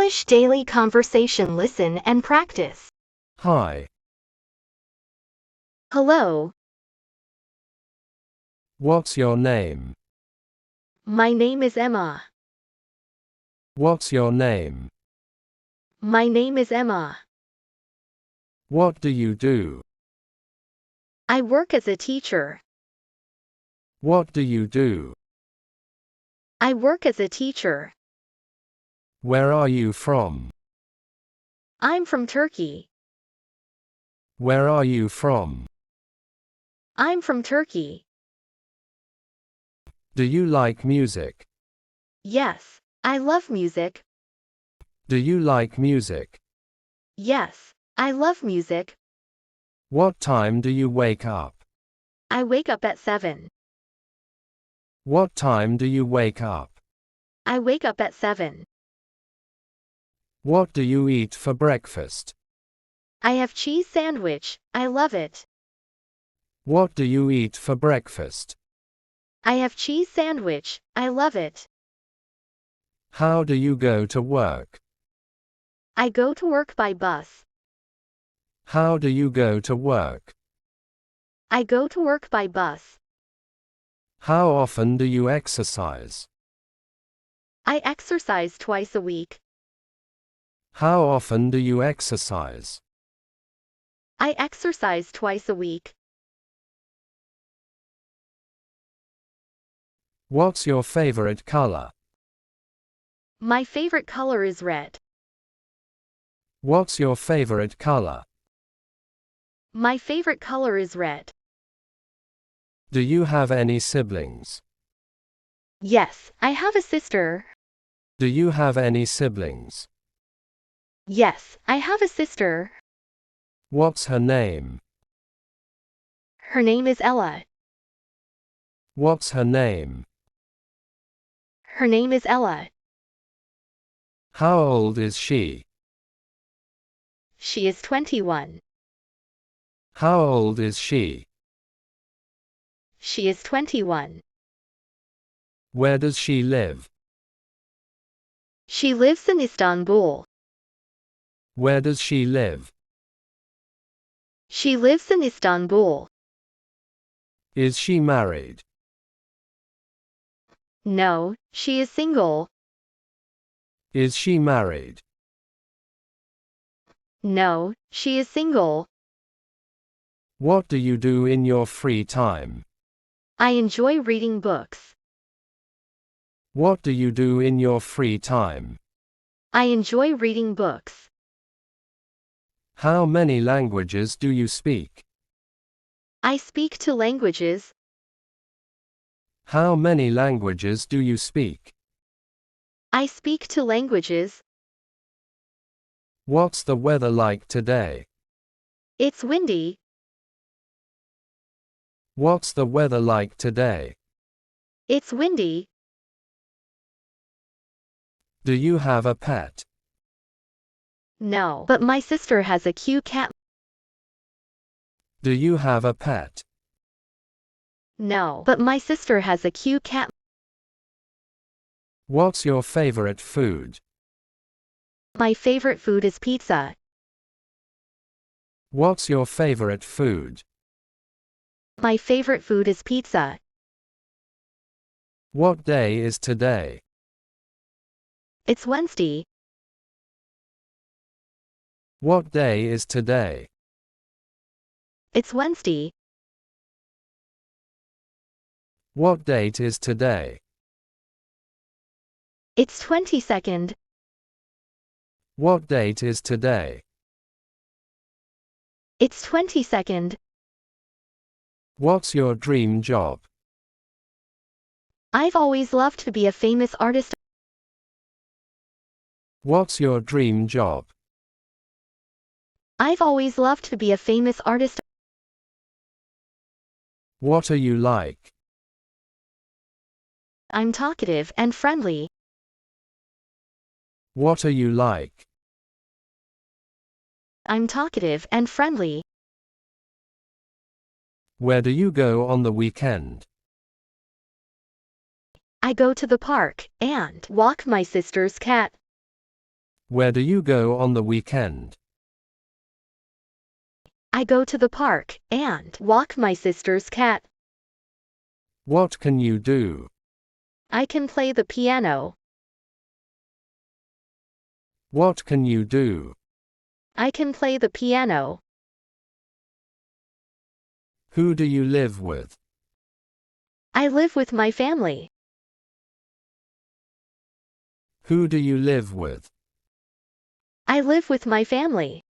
English daily conversation. Listen and practice. Hi, Hello, what's your name? my name is Emma. What's your name? My name is Emma. What do you do? I work as a teacher. What do you do? I work as a teacher. Where are you from? I'm from Turkey. Where are you from? I'm from Turkey. Do you like music? Yes, I love music. Do you like music? Yes, I love music. What time do you wake up? I wake up at 7. What time do you wake up? I wake up at 7. What do you eat for breakfast? I have cheese sandwich. I love it. What do you eat for breakfast? I have cheese sandwich. I love it. How do you go to work? I go to work by bus. How do you go to work? I go to work by bus. How often do you exercise? I exercise twice a week. How often do you exercise? I exercise twice a week. What's your favorite color? My favorite color is red. What's your favorite color? My favorite color is red. Do you have any siblings? Yes, I have a sister. Do you have any siblings? Yes, I have a sister. What's her name? Her name is Ella. What's her name? Her name is Ella. How old is she? She is 21. How old is she? She is 21. Where does she live? She lives in Istanbul. Where does she live? She lives in Istanbul. Is she married? No, she is single. Is she married? No, she is single. What do you do in your free time? I enjoy reading books. What do you do in your free time? I enjoy reading books. How many languages do you speak? I speak 2 languages. How many languages do you speak? I speak 2 languages. What's the weather like today? It's windy. What's the weather like today? It's windy. Do you have a pet? No, but my sister has a cute cat. Do you have a pet? No, but my sister has a cute cat. What's your favorite food? My favorite food is pizza. What's your favorite food? My favorite food is pizza. What day is today? It's Wednesday. What day is today? It's Wednesday. What date is today? It's 22nd. What date is today? It's 22nd. What's your dream job? I've always loved to be a famous artist. What's your dream job? I've always loved to be a famous artist. What are you like? I'm talkative and friendly. What are you like? I'm talkative and friendly. Where do you go on the weekend? I go to the park and walk my sister's cat. Where do you go on the weekend? I go to the park and walk my sister's cat. What can you do? I can play the piano. What can you do? I can play the piano. Who do you live with? I live with my family. Who do you live with? I live with my family.